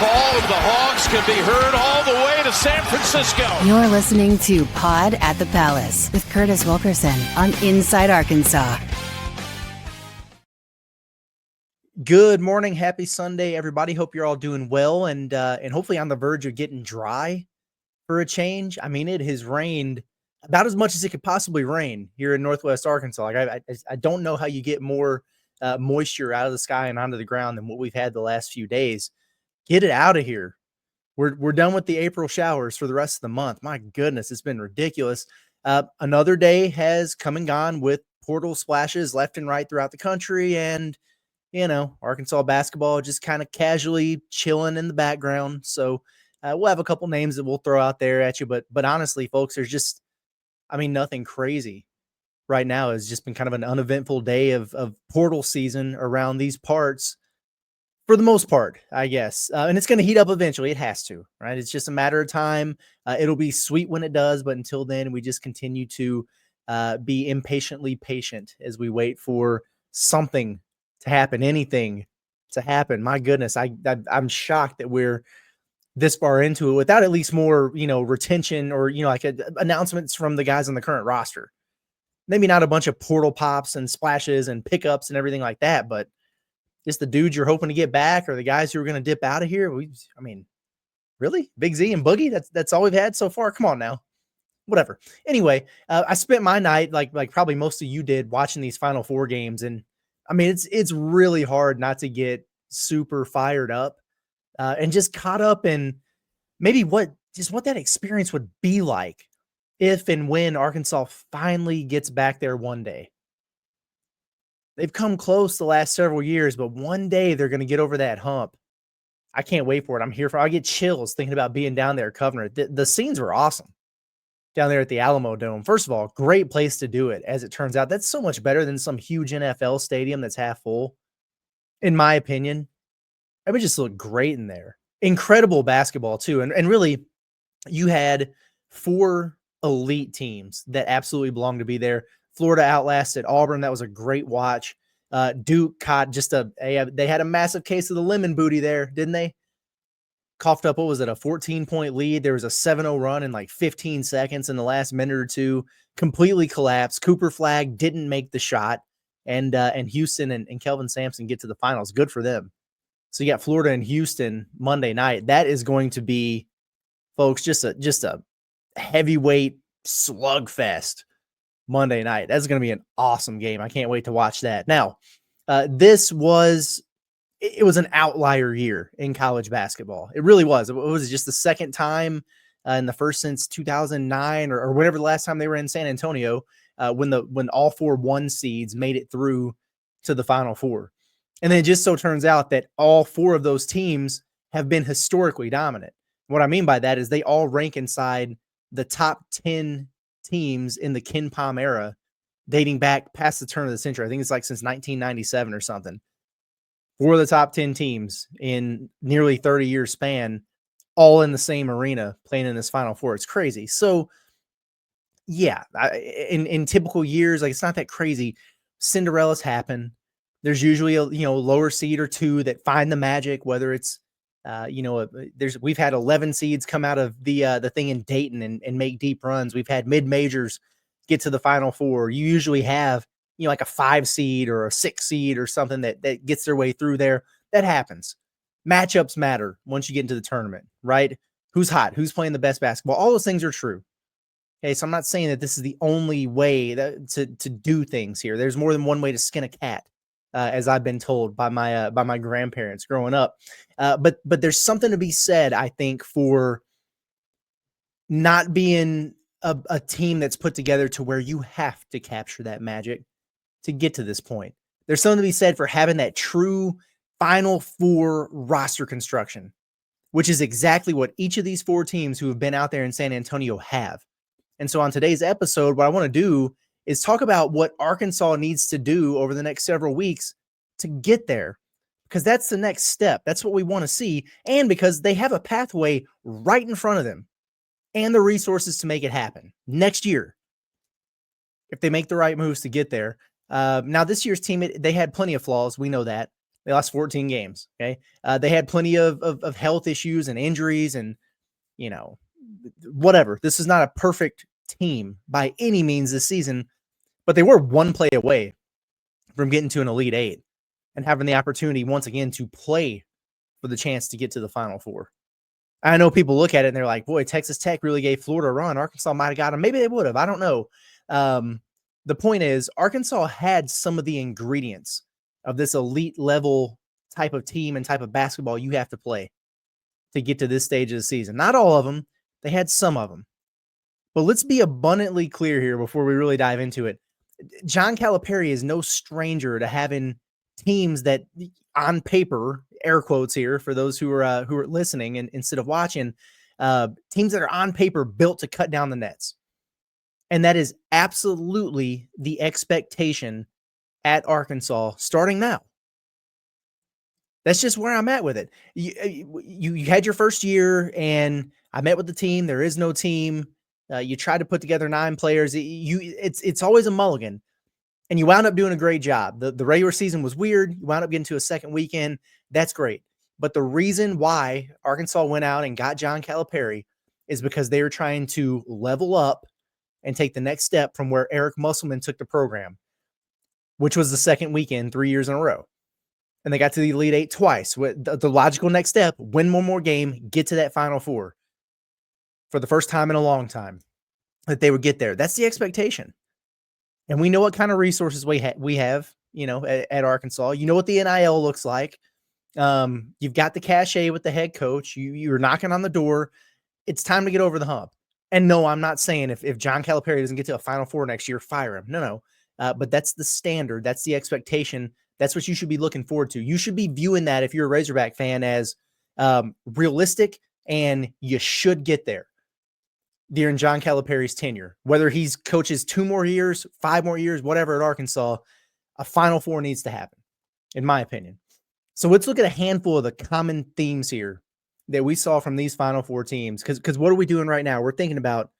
call of the Hogs can be heard all the way to San Francisco. You're listening to Pod at the Palace with Curtis Wilkerson on Inside Arkansas. Good morning. Happy Sunday, everybody. Hope you're all doing well and hopefully on the verge of getting dry for a change. I mean, it has rained about as much as it could possibly rain here in Northwest Arkansas. Like I don't know how you get more moisture out of the sky and onto the ground than what we've had the last few days. Get it out of here. We're done with the April showers for the rest of the month. My goodness, it's been ridiculous. Another day has come and gone with portal splashes left and right throughout the country, and Arkansas basketball just kind of casually chilling in the background. So we'll have a couple names that we'll throw out there at you. But honestly, folks, there's just, nothing crazy right now. It's just been kind of an uneventful day of portal season around these parts for the most part, I guess. And it's going to heat up eventually. It has to, right? It's just a matter of time. It'll be sweet when it does. But until then, we just continue to be impatiently patient as we wait for something to happen, anything to happen. My goodness, I'm shocked that we're this far into it without at least more, retention or, announcements from the guys on the current roster. Maybe not a bunch of portal pops and splashes and pickups and everything like that, but just the dudes you're hoping to get back or the guys who are going to dip out of here. Really? Big Z and Boogie? That's all we've had so far? Come on now. Whatever. Anyway, I spent my night, like probably most of you did, watching these Final Four games, and it's really hard not to get super fired up and just caught up in maybe what that experience would be like if and when Arkansas finally gets back there one day. They've come close the last several years, but one day they're going to get over that hump. I can't wait for it. I'm here for it. I get chills thinking about being down there covering it. The scenes were awesome down there at the Alamo Dome. First of all, great place to do it. As it turns out, that's so much better than some huge NFL stadium that's half full, in my opinion. It would just look great in there. Incredible basketball too. And really, you had 4 elite teams that absolutely belong to be there. Florida outlasted Auburn. That was a great watch. Duke caught they had a massive case of the lemon booty there, didn't they? Coughed up, what was it, a 14-point lead. There was a 7-0 run in like 15 seconds in the last minute or two. Completely collapsed. Cooper Flagg didn't make the shot. And Houston and Kelvin Sampson get to the finals. Good for them. So you got Florida and Houston Monday night. That is going to be, folks, just a heavyweight slugfest Monday night. That's going to be an awesome game. I can't wait to watch that. Now, it was an outlier year in college basketball. It really was. It was just the second time in the first since 2009 or whenever the last time they were in San Antonio when all 4 1 seeds made it through to the Final Four. And then it just so turns out that all 4 of those teams have been historically dominant. What I mean by that is they all rank inside the top 10 teams in the Ken Pom era, dating back past the turn of the century. I think it's like since 1997 or something. 4 of the top 10 teams in nearly 30-year span, all in the same arena playing in this Final Four. It's crazy. So, yeah, in typical years, like it's not that crazy. Cinderellas happen. There's usually a lower seed or 2 that find the magic, whether it's we've had 11 seeds come out of the thing in Dayton and make deep runs. We've had mid-majors get to the Final Four. You usually have like a 5 seed or a 6 seed or something that gets their way through there. That happens. Matchups matter once you get into the tournament, right? Who's hot? Who's playing the best basketball? All those things are true. Okay, so I'm not saying that this is the only way to do things here. There's more than one way to skin a cat. As I've been told by my grandparents growing up. But there's something to be said, I think, for not being a team that's put together to where you have to capture that magic to get to this point. There's something to be said for having that true Final Four roster construction, which is exactly what each of these 4 teams who have been out there in San Antonio have. And so on today's episode, what I want to do is talk about what Arkansas needs to do over the next several weeks to get there, because that's the next step. That's what we want to see. And because they have a pathway right in front of them and the resources to make it happen next year, if they make the right moves to get there. Now, this year's team, they had plenty of flaws. We know that. They lost 14 games. Okay. They had plenty of health issues and injuries and, whatever. This is not a perfect team by any means this season, but they were one play away from getting to an Elite Eight and having the opportunity once again to play for the chance to get to the Final Four. I know people look at it and they're like, boy, Texas Tech really gave Florida a run. Arkansas might have got them. Maybe they would have. I don't know. The point is, Arkansas had some of the ingredients of this elite level type of team and type of basketball you have to play to get to this stage of the season. Not all of them. They had some of them. But let's be abundantly clear here before we really dive into it. John Calipari is no stranger to having teams that on paper, air quotes here for those who are listening and instead of watching, teams that are on paper built to cut down the nets. And that is absolutely the expectation at Arkansas starting now. That's just where I'm at with it. You had your first year and I met with the team. There is no team. You tried to put together 9 players. It's always a mulligan. And you wound up doing a great job. The regular season was weird. You wound up getting to a second weekend. That's great. But the reason why Arkansas went out and got John Calipari is because they were trying to level up and take the next step from where Eric Musselman took the program, which was the second weekend 3 years in a row. And they got to the Elite Eight twice. The logical next step, win one more game, get to that Final Four for the first time in a long time that they would get there. That's the expectation. And we know what kind of resources we have, at Arkansas. You know what the NIL looks like. You've got the cachet with the head coach. You're knocking on the door. It's time to get over the hump. And no, I'm not saying if John Calipari doesn't get to a Final Four next year, fire him. No. But that's the standard. That's the expectation. That's what you should be looking forward to. You should be viewing that, if you're a Razorback fan, as realistic, and you should get there during John Calipari's tenure. Whether he's coaches 2 more years, 5 more years, whatever at Arkansas, a Final Four needs to happen, in my opinion. So let's look at a handful of the common themes here that we saw from these Final Four teams. Because what are we doing right now? We're thinking about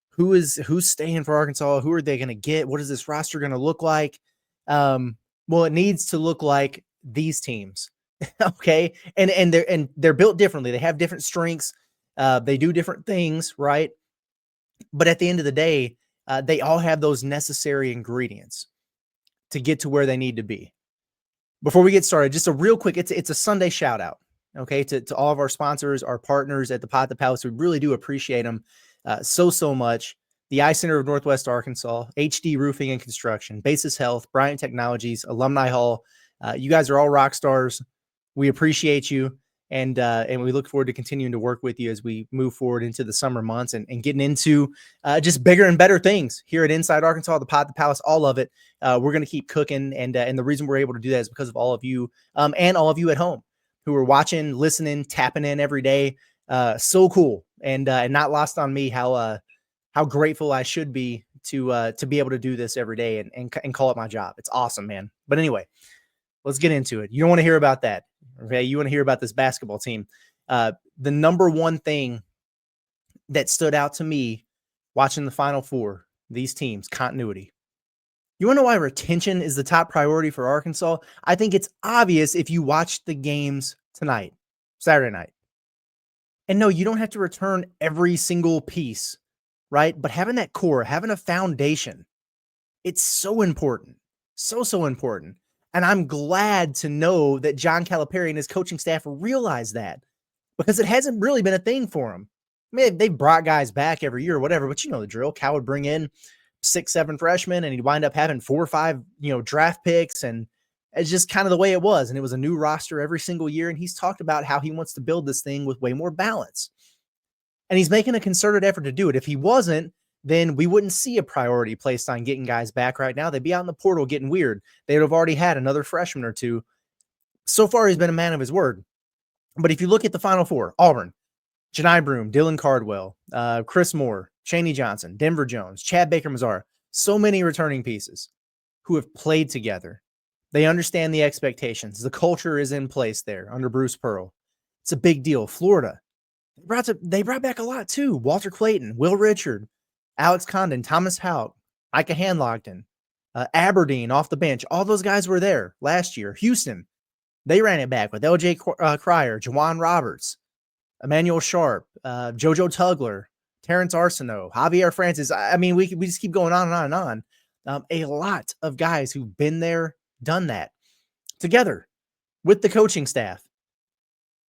who's staying for Arkansas. Who are they going to get? What is this roster going to look like? Well, it needs to look like these teams. Okay. And they're built differently. They have different strengths. They do different things, right? But at the end of the day, they all have those necessary ingredients to get to where they need to be. Before we get started, just a real quick, it's a Sunday shout out, okay, to all of our sponsors, our partners at the Pod at the Palace. We really do appreciate them so much. The Eye Center of Northwest Arkansas, HD Roofing and Construction, Basis Health, Bryant Technologies, Alumni Hall. You guys are all rock stars. We appreciate you. And we look forward to continuing to work with you as we move forward into the summer months and getting into just bigger and better things here at Inside Arkansas, the Pod at the Palace, all of it. We're going to keep cooking. And the reason we're able to do that is because of all of you and all of you at home who are watching, listening, tapping in every day. So cool. And not lost on me how grateful I should be to be able to do this every day and call it my job. It's awesome, man. But anyway, let's get into it. You don't want to hear about that. Okay. You want to hear about this basketball team. The number one thing that stood out to me watching the Final Four, these teams, continuity. You want to know why retention is the top priority for Arkansas? I think it's obvious if you watch the games tonight, Saturday night. And no, you don't have to return every single piece, right? But having that core, having a foundation, it's so important. So important. And I'm glad to know that John Calipari and his coaching staff realize that, because it hasn't really been a thing for them. I mean, they brought guys back every year or whatever, but you know the drill. Cal would bring in 6-7 freshmen and he'd wind up having 4 or 5, draft picks. And it's just kind of the way it was. And it was a new roster every single year. And he's talked about how he wants to build this thing with way more balance. And he's making a concerted effort to do it. If he wasn't, then we wouldn't see a priority placed on getting guys back right now. They'd be out in the portal getting weird. They would have already had another freshman or two. So far, he's been a man of his word. But if you look at the Final Four, Auburn, Janai Broome, Dylan Cardwell, Chris Moore, Chaney Johnson, Denver Jones, Chad Baker-Mazara, so many returning pieces who have played together. They understand the expectations. The culture is in place there under Bruce Pearl. It's a big deal. Florida, they brought back a lot too. Walter Clayton, Will Richard, Alex Condon, Thomas Houck, Micah Hanlogton, Aberdeen off the bench. All those guys were there last year. Houston, They ran it back with L.J. Cryer, Jawan Roberts, Emmanuel Sharp, JoJo Tugler, Terrence Arsenault, Javier Francis. I mean, we just keep going on and on and on. A lot of guys who've been there, done that together with the coaching staff.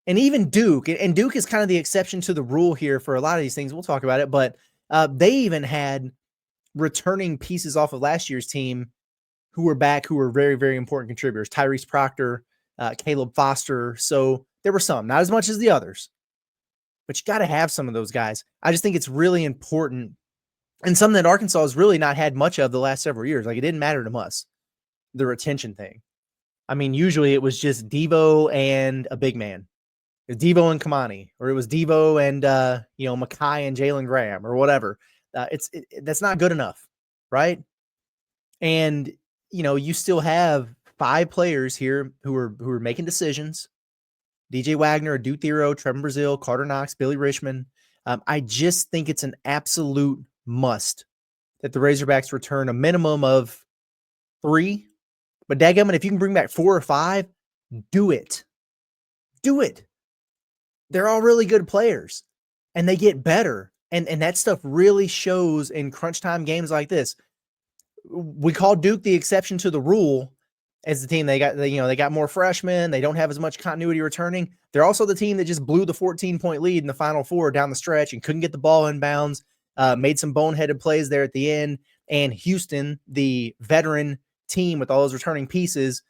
And even Duke, and Duke is kind of the exception to the rule here for a lot of these things. We'll talk about it, but they even had returning pieces off of last year's team who were back, who were very, very important contributors. Tyrese Proctor, Caleb Foster. So there were some, not as much as the others, but you got to have some of those guys. I just think it's really important, and something that Arkansas has really not had much of the last several years. Like, it didn't matter to us, the retention thing. I mean, usually it was just Devo and a big man. It was Devo and Kamani, or it was Devo and Mackay and Jalen Graham, or whatever. That's not good enough, right? And you still have 5 players here who are making decisions: DJ Wagner, Adu Thero, Trevor Brazile, Carter Knox, Billy Richmond. I just think it's an absolute must that the Razorbacks return a minimum of 3. But dadgummit, if you can bring back 4 or 5, do it. Do it. They're all really good players, and they get better. And that stuff really shows in crunch time games like this. We call Duke the exception to the rule as the team. They got more freshmen. They don't have as much continuity returning. They're also the team that just blew the 14-point lead in the Final Four down the stretch and couldn't get the ball in bounds, made some boneheaded plays there at the end. And Houston, the veteran team with all those returning pieces,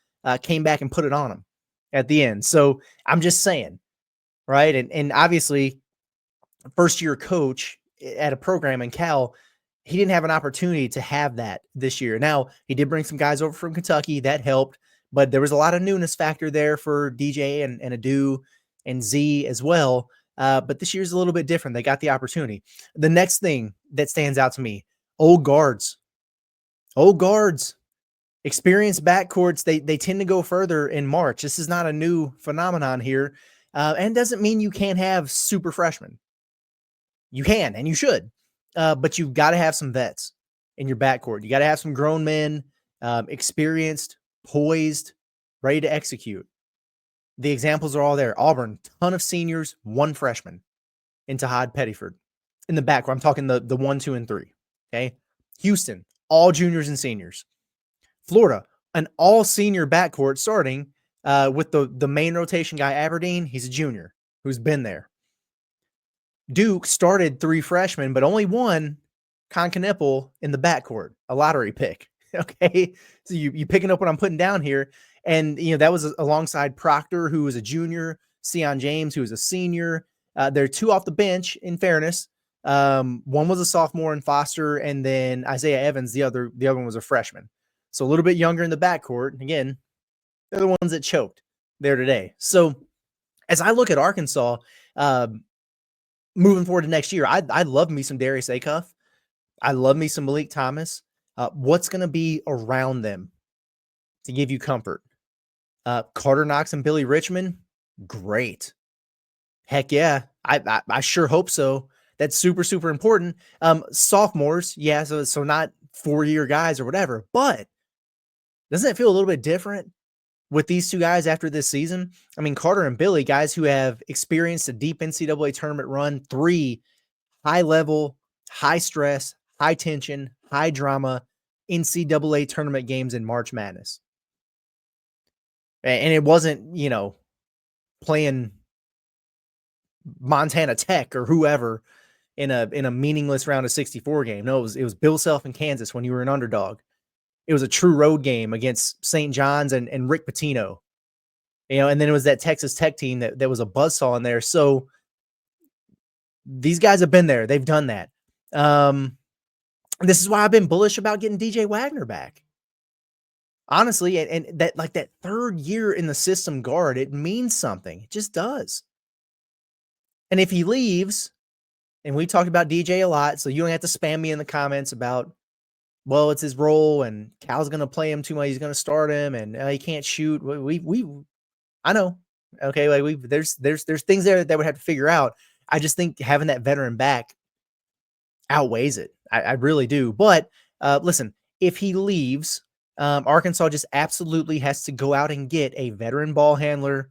came back and put it on them at the end. So I'm just saying, right? And obviously, first-year coach at a program in Cal, he didn't have an opportunity to have that this year. Now, he did bring some guys over from Kentucky. That helped, but there was a lot of newness factor there for DJ and Adu and Z as well. But this year's a little bit different. They got the opportunity. The next thing that stands out to me, old guards. Old guards. Experienced backcourts, they tend to go further in March. This is not a new phenomenon here. And doesn't mean you can't have super freshmen. You can, and you should. But you've got to have some vets in your backcourt. You got to have some grown men, experienced, poised, ready to execute. The examples are all there. Auburn, ton of seniors, 1 freshman in Tahad Pettiford. In the backcourt, I'm talking the 1, 2, and 3. Okay. Houston, all juniors and seniors. Florida, an all-senior backcourt starting with the main rotation guy, Aberdeen. He's a junior who's been there. Duke started 3 freshmen, but only 1 Con Knippel in the backcourt, a lottery pick. Okay, so you picking up what I'm putting down here. And, that was alongside Proctor, who was a junior, Sion James, who was a senior. There are 2 off the bench, in fairness. One was a sophomore in Foster, and then Isaiah Evans, the other one was a freshman. So a little bit younger in the backcourt. And again, they're the ones that choked there today. So as I look at Arkansas, moving forward to next year, I'd love me some Darius Acuff. I love me some Malik Thomas. What's going to be around them to give you comfort? Carter Knox and Billy Richmond, great. Heck yeah, I sure hope so. That's super, super important. Sophomores, yeah, so not 4-year guys or whatever, but doesn't it feel a little bit different with these 2 guys after this season? I mean, Carter and Billy, guys who have experienced a deep NCAA tournament run, 3 high-level, high-stress, high-tension, high-drama NCAA tournament games in March Madness. And it wasn't, playing Montana Tech or whoever in a meaningless round of 64 game. No, it was Bill Self in Kansas when you were an underdog. It was a true road game against St. John's and Rick Pitino. And then it was that Texas Tech team that was a buzzsaw in there. So these guys have been there. They've done that. This is why I've been bullish about getting DJ Wagner back. Honestly, and that 3rd year in the system guard, it means something. It just does. And if he leaves, and we talked about DJ a lot, so you don't have to spam me in the comments about, well, it's his role, and Cal's going to play him too much. He's going to start him, and he can't shoot. I know. Okay, there's things there that would have to figure out. I just think having that veteran back outweighs it. I really do. But listen, if he leaves, Arkansas just absolutely has to go out and get a veteran ball handler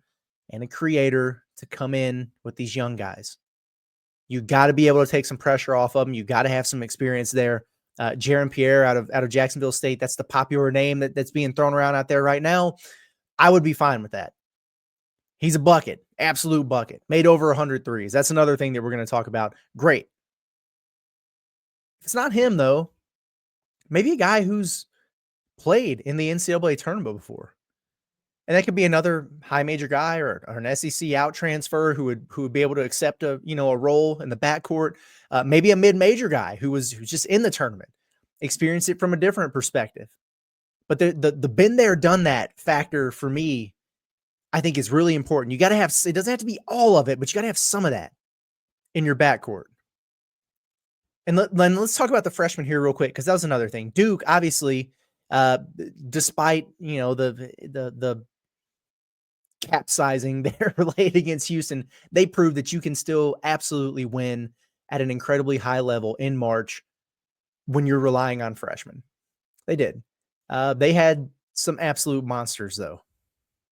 and a creator to come in with these young guys. You got to be able to take some pressure off of them. You got to have some experience there. Jaron Pierre out of Jacksonville State, that's the popular name that's being thrown around out there right now. I would be fine with that. He's a bucket, absolute bucket. Made over 100 threes. That's another thing that we're going to talk about. Great. If it's not him, though, maybe a guy who's played in the NCAA tournament before. And that could be another high major guy or an SEC out transfer who would be able to accept a role in the backcourt. Maybe a mid-major guy who's just in the tournament, experienced it from a different perspective. But the been there, done that factor for me, I think is really important. You got to have, it doesn't have to be all of it, but you got to have some of that in your backcourt. And let's talk about the freshmen here real quick, because that was another thing. Duke, obviously, despite the capsizing there late against Houston, they proved that you can still absolutely win at an incredibly high level in March when you're relying on freshmen. They did. They had some absolute monsters, though.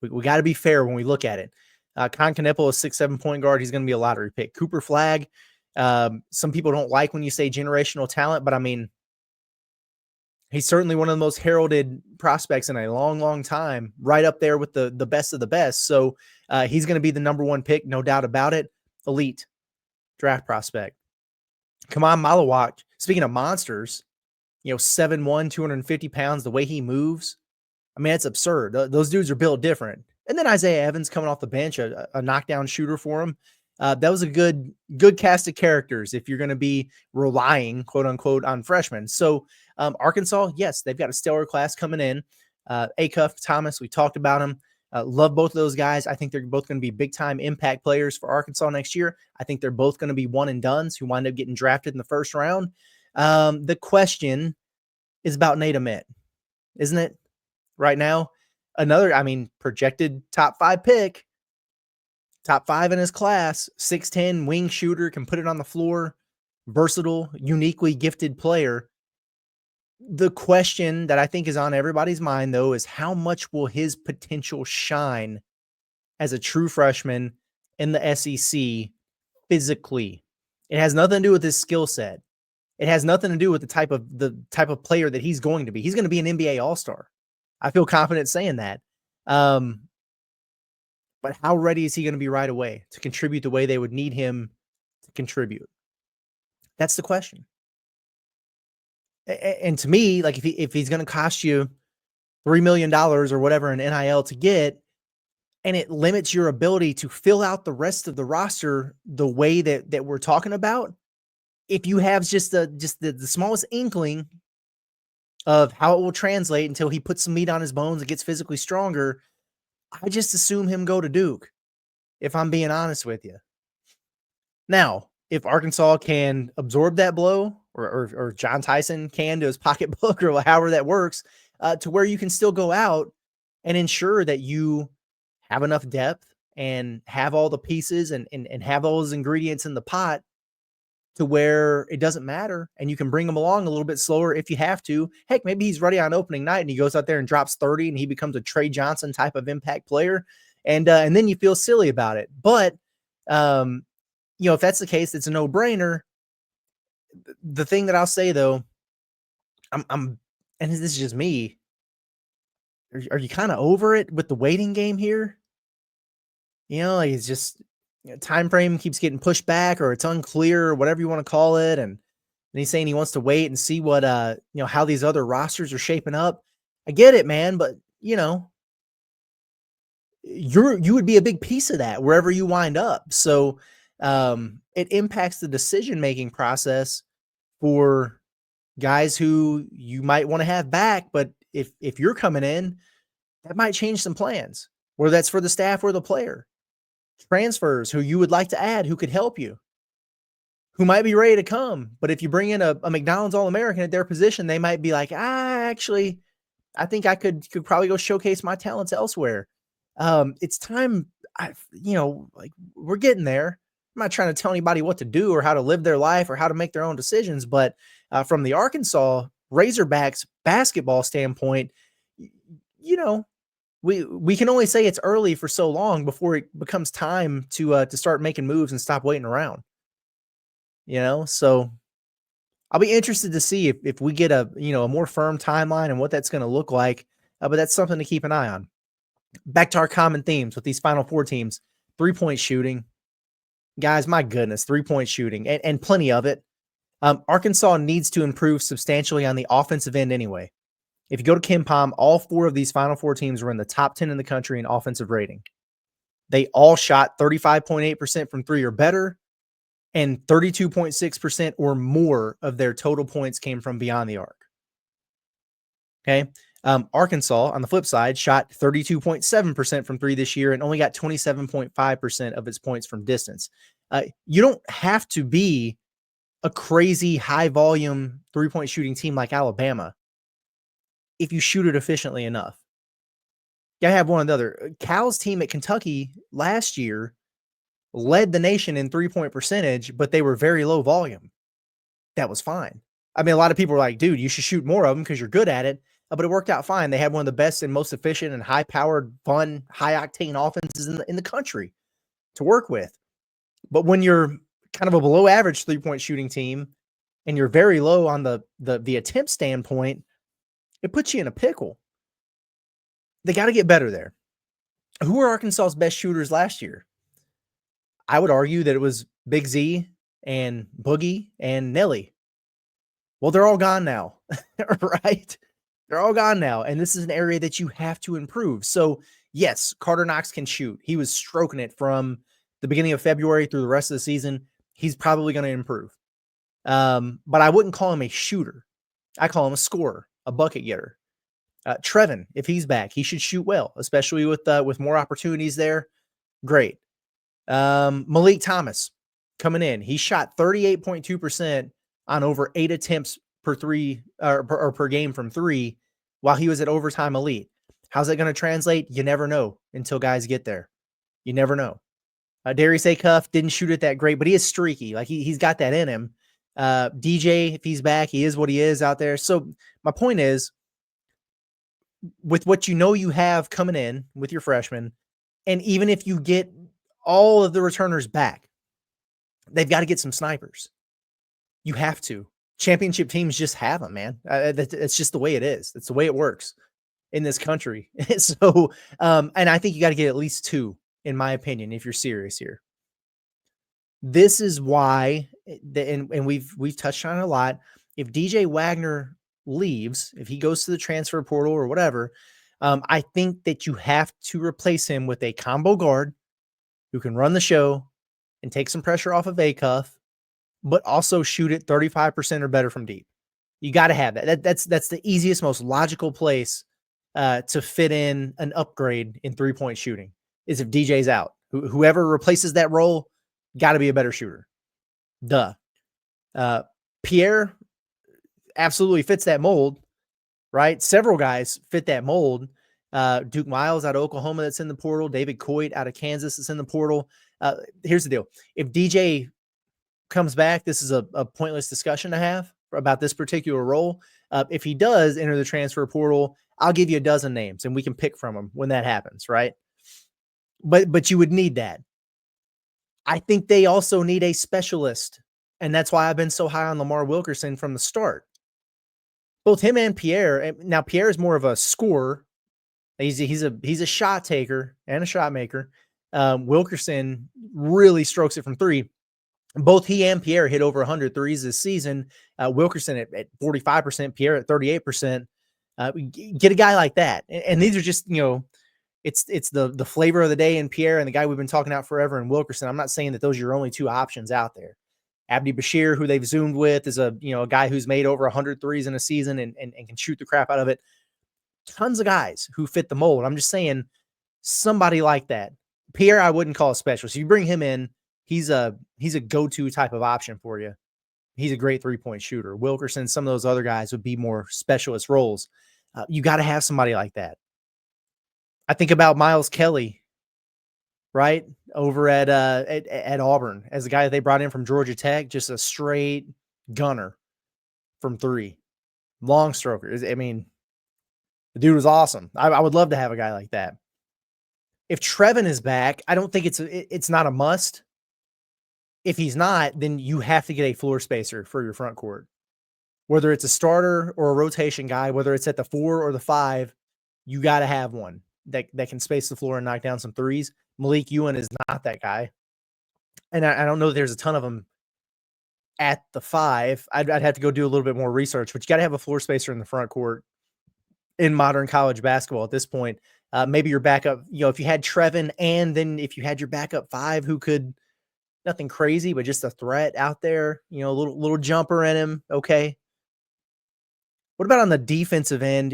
We got to be fair when we look at it. Con Kneppel, a 6'7" point guard. He's going to be a lottery pick. Cooper Flagg. Some people don't like when you say generational talent, but I mean, he's certainly one of the most heralded prospects in a long, long time, right up there with the best of the best. So he's going to be the number one pick, no doubt about it. Elite draft prospect. Kaman Malawak, speaking of monsters, 7'1", 250 pounds, the way he moves, I mean, it's absurd. Those dudes are built different. And then Isaiah Evans coming off the bench, a knockdown shooter for him. That was a good cast of characters if you're going to be relying, quote unquote, on freshmen. So Arkansas, yes, they've got a stellar class coming in. Acuff, Thomas, we talked about them. Love both of those guys. I think they're both going to be big-time impact players for Arkansas next year. I think they're both going to be one-and-dones who wind up getting drafted in the first round. The question is about Nate Ament, isn't it? Right now, projected top 5 pick, top 5 in his class, 6'10", wing shooter, can put it on the floor, versatile, uniquely gifted player. The question that I think is on everybody's mind, though, is how much will his potential shine as a true freshman in the SEC physically? It has nothing to do with his skill set. It has nothing to do with the type of player that he's going to be. He's going to be an NBA All-Star. I feel confident saying that. But how ready is he going to be right away to contribute the way they would need him to contribute? That's the question. And to me, like if he's going to cost you $3 million or whatever in NIL to get, and it limits your ability to fill out the rest of the roster the way that we're talking about, if you have just the smallest inkling of how it will translate until he puts some meat on his bones and gets physically stronger, I just assume him go to Duke, if I'm being honest with you. Now, if Arkansas can absorb that blow, or John Tyson can to his pocketbook, or however that works, to where you can still go out and ensure that you have enough depth and have all the pieces and have all those ingredients in the pot to where it doesn't matter, and you can bring him along a little bit slower if you have to. Heck, maybe he's ready on opening night and he goes out there and drops 30 and he becomes a Trey Johnson type of impact player. And then you feel silly about it. But, if that's the case, it's a no-brainer. The thing that I'll say, though, and this is just me, are you kind of over it with the waiting game here? It's just time frame keeps getting pushed back, or it's unclear, or whatever you want to call it. And he's saying he wants to wait and see what, how these other rosters are shaping up. I get it, man, but you would be a big piece of that wherever you wind up. So it impacts the decision-making process for guys who you might want to have back. But if you're coming in, that might change some plans, whether that's for the staff or the player. Transfers who you would like to add, who could help you, who might be ready to come. But if you bring in a McDonald's All-American at their position, they might be like, I think I could probably go showcase my talents elsewhere. It's time, we're getting there. I'm not trying to tell anybody what to do or how to live their life or how to make their own decisions. But from the Arkansas Razorbacks basketball standpoint, we can only say it's early for so long before it becomes time to start making moves and stop waiting around. So I'll be interested to see if we get a more firm timeline and what that's going to look like. But that's something to keep an eye on. Back to our common themes with these Final Four teams: 3-point shooting, guys. My goodness, 3-point shooting and plenty of it. Arkansas needs to improve substantially on the offensive end anyway. If you go to KenPom, all 4 of these Final Four teams were in the top 10 in the country in offensive rating. They all shot 35.8% from 3 or better, and 32.6% or more of their total points came from beyond the arc. Okay. Arkansas, on the flip side, shot 32.7% from 3 this year and only got 27.5% of its points from distance. You don't have to be a crazy high volume 3-point shooting team like Alabama if you shoot it efficiently enough. I have one or the other. Cal's team at Kentucky last year led the nation in 3-point percentage, but they were very low volume. That was fine. I mean, a lot of people were like, dude, you should shoot more of them because you're good at it. But it worked out fine. They had one of the best and most efficient and high-powered, fun, high-octane offenses in the country to work with. But when you're kind of a below-average 3-point shooting team and you're very low on the attempt standpoint, it puts you in a pickle. They got to get better there. Who were Arkansas's best shooters last year? I would argue that it was Big Z and Boogie and Nelly. Well, they're all gone now, right? They're all gone now, and this is an area that you have to improve. So, yes, Carter Knox can shoot. He was stroking it from the beginning of February through the rest of the season. He's probably going to improve. But I wouldn't call him a shooter. I call him a scorer, a bucket getter. Trevin, if he's back, he should shoot well, especially with more opportunities there. Great. Malik Thomas coming in. He shot 38.2% on over 8 attempts per 3 or per game from 3 while he was at overtime elite. How's that going to translate? You never know until guys get there. You never know. Darius Acuff didn't shoot it that great, but he is streaky. Like he's got that in him. DJ, if he's back, he is what he is out there. So my point is, with what you have coming in with your freshmen, and even if you get all of the returners back, they've got to get some snipers. You have to. Championship teams just have them, man. That's just the way it is. That's the way it works in this country. So, and I think you got to get at least 2, in my opinion, if you're serious here. This is why, and we've touched on it a lot. If DJ Wagner leaves, if he goes to the transfer portal or whatever, I think that you have to replace him with a combo guard who can run the show and take some pressure off of Acuff, but also shoot it 35% or better from deep. You got to have that. That's the easiest, most logical place to fit in an upgrade in 3-point shooting is if DJ's out. Whoever replaces that role got to be a better shooter. Duh. Pierre absolutely fits that mold, right? Several guys fit that mold. Duke Miles out of Oklahoma that's in the portal. David Coit out of Kansas that's in the portal. Here's the deal. If DJ comes back, this is a pointless discussion to have about this particular role. If he does enter the transfer portal, I'll give you a dozen names and we can pick from them when that happens, right? But you would need that. I think they also need a specialist, and that's why I've been so high on Lamar Wilkerson from the start. Both him and Pierre. Now Pierre is more of a scorer. He's a shot taker and a shot maker. Wilkerson really strokes it from 3. Both he and Pierre hit over 100 threes this season. Wilkerson at 45%, Pierre at 38%. Get a guy like that. And these are just, it's the flavor of the day in Pierre and the guy we've been talking about forever in Wilkerson. I'm not saying that those are your only 2 options out there. Abdi Bashir, who they've zoomed with, is a guy who's made over 100 threes in a season and can shoot the crap out of it. Tons of guys who fit the mold. I'm just saying somebody like that. Pierre, I wouldn't call a specialist. You bring him in, he's a go-to type of option for you. He's a great 3-point shooter. Wilkerson, some of those other guys would be more specialist roles. You got to have somebody like that. I think about Miles Kelly, right, over at Auburn as a guy that they brought in from Georgia Tech, just a straight gunner from 3, long stroker. I mean, The dude was awesome. I would love to have a guy like that. If Trevin is back, I don't think it's not a must. If he's not, then you have to get a floor spacer for your front court. Whether it's a starter or a rotation guy, whether it's at the 4 or the 5, you got to have one that can space the floor and knock down some threes. Malik Ewan is not that guy. And I don't know that there's a ton of them at the 5. I'd have to go do a little bit more research, but you got to have a floor spacer in the front court in modern college basketball at this point. Maybe your backup, if you had Trevin and then if you had your backup 5 who could, nothing crazy, but just a threat out there, a little jumper in him. Okay. What about on the defensive end?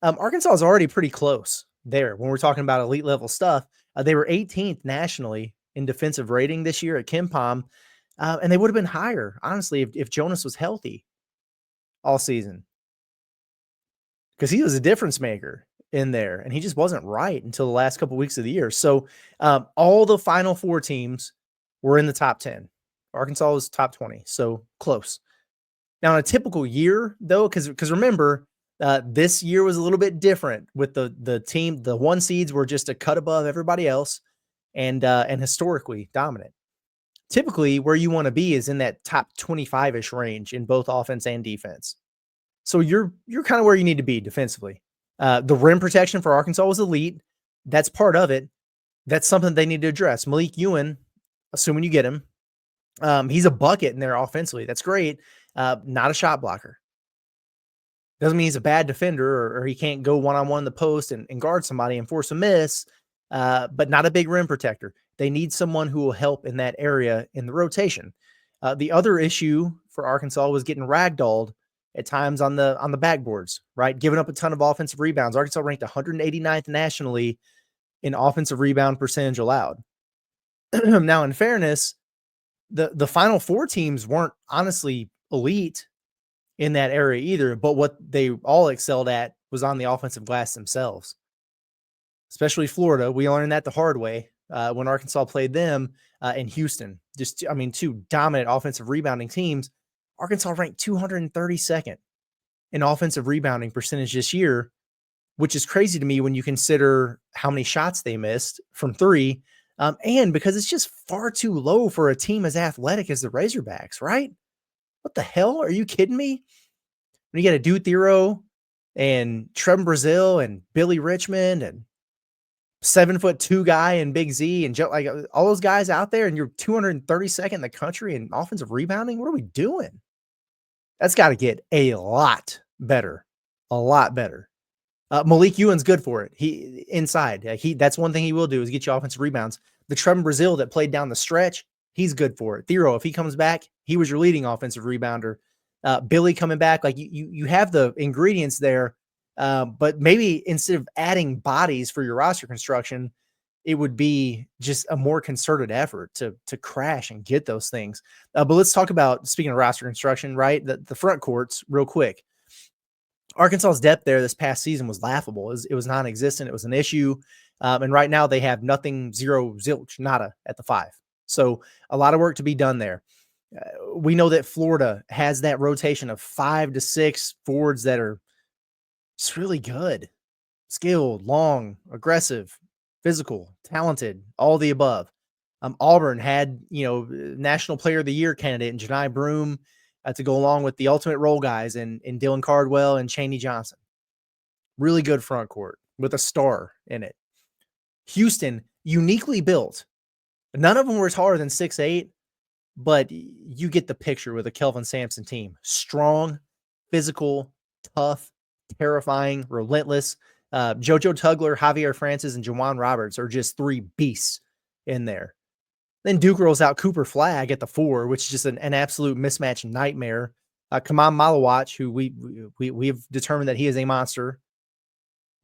Arkansas is already pretty close there when we're talking about elite level stuff. They were 18th nationally in defensive rating this year at KenPom, and they would have been higher, honestly, if Jonas was healthy all season, because he was a difference maker in there, and he just wasn't right until the last couple of weeks of the year. So all the Final Four teams were in the top 10. Arkansas was top 20, so close. Now, in a typical year, though, because remember, this year was a little bit different with the team. The 1 seeds were just a cut above everybody else, and historically dominant. Typically, where you want to be is in that top 25-ish range in both offense and defense. So you're kind of where you need to be defensively. The rim protection for Arkansas was elite. That's part of it. That's something they need to address. Malik Ewan, assuming you get him, he's a bucket in there offensively. That's great. Not a shot blocker. Doesn't mean he's a bad defender or he can't go one-on-one in the post and guard somebody and force a miss, but not a big rim protector. They need someone who will help in that area in the rotation. The other issue for Arkansas was getting ragdolled at times on the backboards, right? Giving up a ton of offensive rebounds. Arkansas ranked 189th nationally in offensive rebound percentage allowed. Now, in fairness, the Final Four teams weren't honestly elite in that area either, but what they all excelled at was on the offensive glass themselves, especially Florida. We learned that the hard way when Arkansas played them in Houston. Two dominant offensive rebounding teams. Arkansas ranked 232nd in offensive rebounding percentage this year, which is crazy to me when you consider how many shots they missed from 3, and because it's just far too low for a team as athletic as the Razorbacks, right? What the hell? Are you kidding me? When you got a Dude Thero and Trevin Brazil and Billy Richmond and 7'2" guy and Big Z and like all those guys out there, and you're 232nd in the country in offensive rebounding. What are we doing? That's got to get a lot better. A lot better. Malik Ewan's good for it. He inside. That's one thing he will do is get you offensive rebounds. The Trevin Brazil that played down the stretch, he's good for it. Thero, if he comes back, he was your leading offensive rebounder. Billy coming back, like you have the ingredients there, but maybe instead of adding bodies for your roster construction, it would be just a more concerted effort to crash and get those things. But let's talk about, speaking of roster construction, right? The front courts real quick. Arkansas's depth there this past season was laughable. It was non-existent. It was an issue. And right now they have nothing, zero, zilch, nada at the 5. So a lot of work to be done there. We know that Florida has that rotation of 5 to 6 forwards that are just really good, skilled, long, aggressive, physical, talented, all the above. Auburn had, National Player of the Year candidate in Janai Broome to go along with the ultimate role guys in Dylan Cardwell and Chaney Johnson. Really good front court with a star in it. Houston, uniquely built. None of them were taller than 6'8", but you get the picture with a Kelvin Sampson team. Strong, physical, tough, terrifying, relentless. JoJo Tugler, Javier Francis, and Jawan Roberts are just 3 beasts in there. Then Duke rolls out Cooper Flagg at the 4, which is just an absolute mismatch nightmare. Kaman Malawach, who we've determined that he is a monster.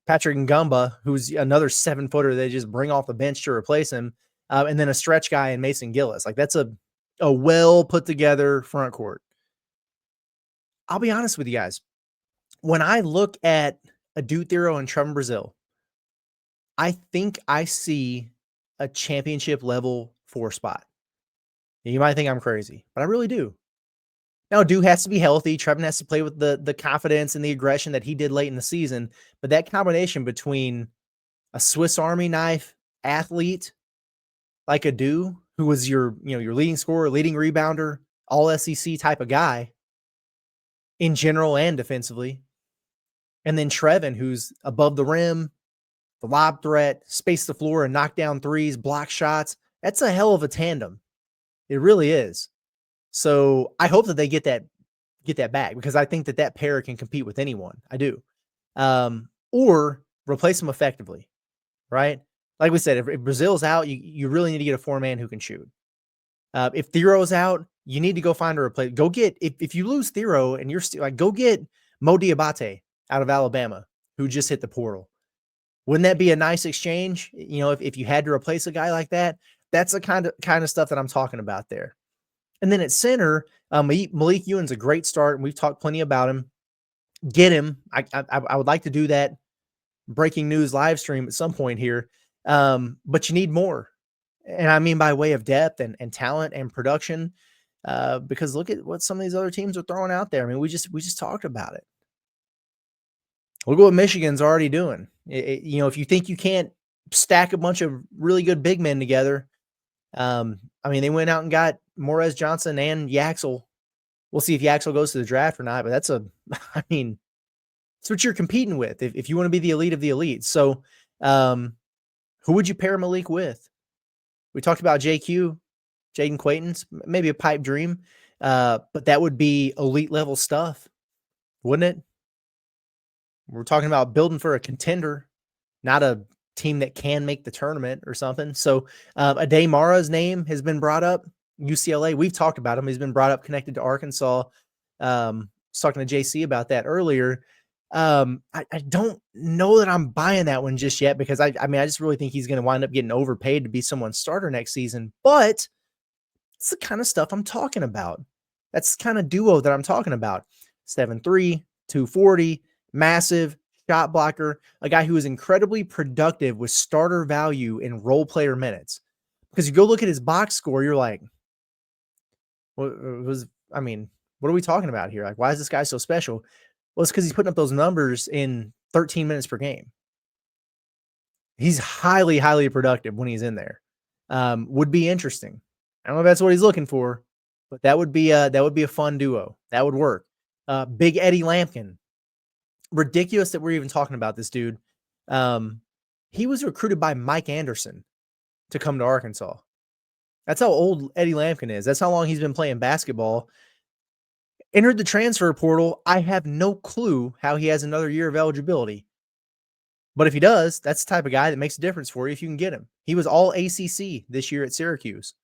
Patrick Ngumba, who's another 7-footer they just bring off the bench to replace him. And then a stretch guy in Mason Gillis. Like, that's a well put together front court. I'll be honest with you guys. When I look at a Dude Thero and Trevin Brazil, I think I see a championship level 4 spot. You might think I'm crazy, but I really do. Now, Dew has to be healthy. Trevin has to play with the confidence and the aggression that he did late in the season. But that combination between a Swiss Army knife athlete like a Dew, who was your leading scorer, leading rebounder, all SEC type of guy in general and defensively, and then Trevin, who's above the rim, the lob threat, space the floor and knock down threes, block shots. That's a hell of a tandem. It really is. So I hope that they get that back, because I think that pair can compete with anyone. I do. Or replace them effectively, right? Like we said, if Brazil's out, you really need to get a 4-man who can shoot. If Thero's out, you need to go find a replacement. Go get, if you lose Thero and you're still go get Mo Diabate out of Alabama, who just hit the portal. Wouldn't that be a nice exchange? If you had to replace a guy like that, that's the kind of stuff that I'm talking about there. And then at center, Malik Ewan's a great start, and we've talked plenty about him. Get him. I would like to do that breaking news live stream at some point here, but you need more. And I mean by way of depth and talent and production, because look at what some of these other teams are throwing out there. I mean, we just talked about it. Look at what Michigan's already doing. If you think you can't stack a bunch of really good big men together, they went out and got Morez Johnson and Yaxel. We'll see if Yaxel goes to the draft or not, but that's what you're competing with if you want to be the elite of the elite. So who would you pair Malik with? We talked about JQ, Jaden Quaitons, maybe a pipe dream, but that would be elite level stuff, wouldn't it? We're talking about building for a contender, not a team that can make the tournament or something. So Ade Mara's name has been brought up. UCLA, we've talked about him. He's been brought up, connected to Arkansas. I was talking to JC about that earlier. I don't know that I'm buying that one just yet, because I just really think he's going to wind up getting overpaid to be someone's starter next season. But it's the kind of stuff I'm talking about. That's the kind of duo that I'm talking about. 7'3", 240, massive shot blocker, a guy who is incredibly productive with starter value in role player minutes. Because you go look at his box score, you're like, what are we talking about here? Like, why is this guy so special? Well, it's because he's putting up those numbers in 13 minutes per game. He's highly, highly productive when he's in there. Would be interesting. I don't know if that's what he's looking for, but that would be a fun duo. That would work. Big Eddie Lampkin. Ridiculous that we're even talking about this dude. He was recruited by Mike Anderson to come to Arkansas. That's how old Eddie Lampkin is. That's how long he's been playing basketball. Entered the transfer portal. I have no clue how he has another year of eligibility. But if he does, that's the type of guy that makes a difference for you if you can get him. He was all ACC this year at Syracuse.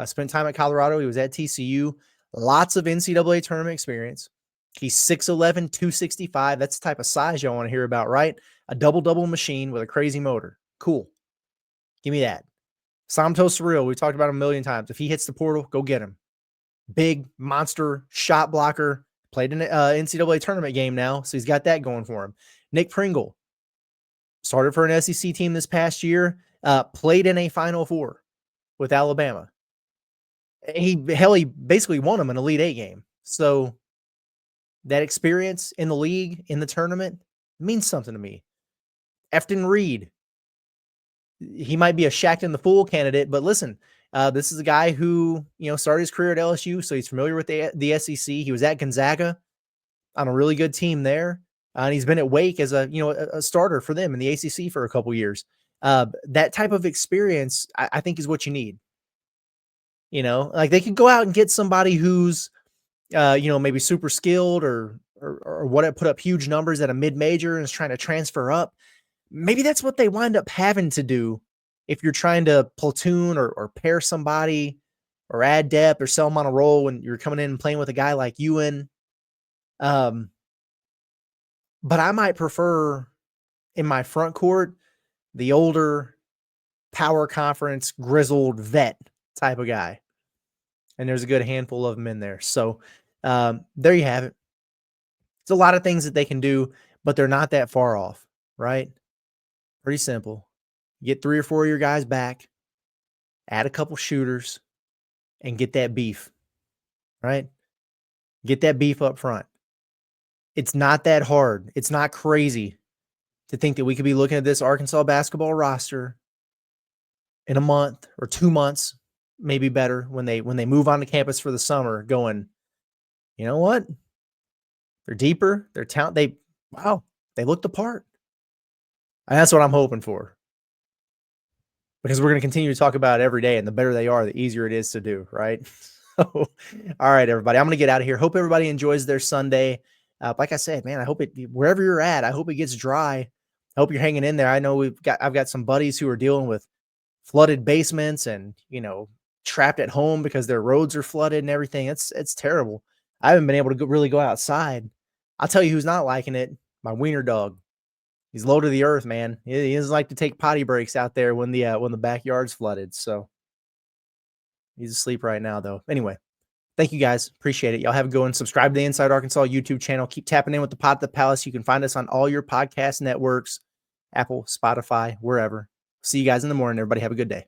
Spent time at Colorado. He was at TCU. Lots of NCAA tournament experience. He's 6'11", 265. That's the type of size y'all want to hear about, right? A double-double machine with a crazy motor. Cool. Give me that. Samto Surreal, we talked about him a million times. If he hits the portal, go get him. Big, monster, shot blocker. Played in an NCAA tournament game now, so he's got that going for him. Nick Pringle. Started for an SEC team this past year. Played in a Final Four with Alabama. He basically won him an Elite Eight game. So that experience in the league, in the tournament, means something to me. Efton Reed. He might be a Shaqtin' the Fool candidate, but listen, this is a guy who, started his career at LSU, so he's familiar with the SEC. He was at Gonzaga on a really good team there, and he's been at Wake as a starter for them in the ACC for a couple years. That type of experience, I think, is what you need. Like they could go out and get somebody who's, maybe super skilled or what, put up huge numbers at a mid-major and is trying to transfer up. Maybe that's what they wind up having to do if you're trying to platoon or pair somebody or add depth or sell them on a roll when you're coming in and playing with a guy like Ewan. But I might prefer in my front court the older power conference grizzled vet type of guy. And there's a good handful of them in there. So there you have it. It's a lot of things that they can do, but they're not that far off, right? Pretty simple. Get 3 or 4 of your guys back, add a couple shooters, and get that beef, right? Get that beef up front. It's not that hard. It's not crazy to think that we could be looking at this Arkansas basketball roster in a month or 2 months, maybe better, when they move on to campus for the summer, going, you know what? They're deeper. They're talented. They looked the part. And that's what I'm hoping for. Because we're going to continue to talk about it every day, and the better they are, the easier it is to do, right? So, all right, everybody, I'm going to get out of here. Hope everybody enjoys their Sunday. Like I said, man, I hope wherever you're at, I hope it gets dry. I hope you're hanging in there. I know I've got some buddies who are dealing with flooded basements and, trapped at home because their roads are flooded and everything. It's terrible. I haven't been able to really go outside. I'll tell you who's not liking it. My wiener dog. He's low to the earth, man. He doesn't like to take potty breaks out there when the backyard's flooded. So he's asleep right now, though. Anyway, thank you guys. Appreciate it. Y'all have a good one. Subscribe to the Inside Arkansas YouTube channel. Keep tapping in with the Pod at the Palace. You can find us on all your podcast networks, Apple, Spotify, wherever. See you guys in the morning. Everybody have a good day.